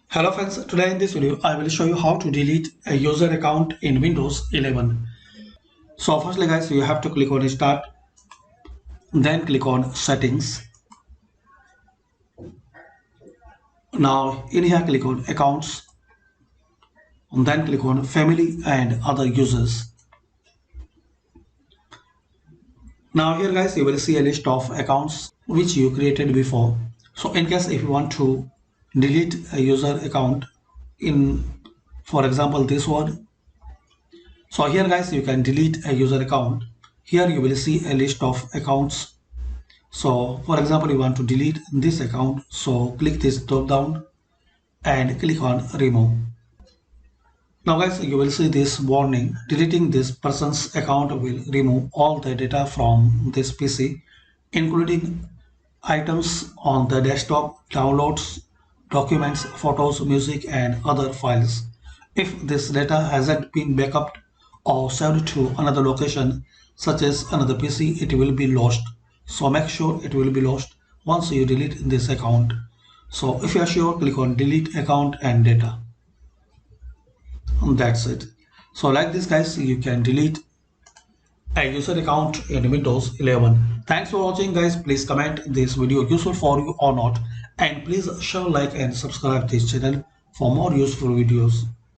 Hello friends, today in this video I will show you how to delete a user account in Windows 11. So firstly guys, you have to click on start, then click on settings. Now in here click on accounts, and then click on family and other users. Now here guys, you will see a list of accounts which you created before. So in case if you want to delete a user account in, for example, this one. So here guys, you can delete a user account. Here you will see a list of accounts. So for example, you want to delete this account. So click this drop down and click on remove. Now guys, you will see this warning. Deleting this person's account will remove all the data from this PC, including items on the desktop, downloads, documents, photos, music, and other files. If this data hasn't been backed or saved to another location, such as another PC, it will be lost. So make sure it will be lost once you delete this account. So if you are sure, click on delete account and data. And that's it. So like this guys, you can delete a user account in Windows 11. Thanks for watching guys. Please comment this video useful for you or not, and please share, like and subscribe this channel for more useful videos.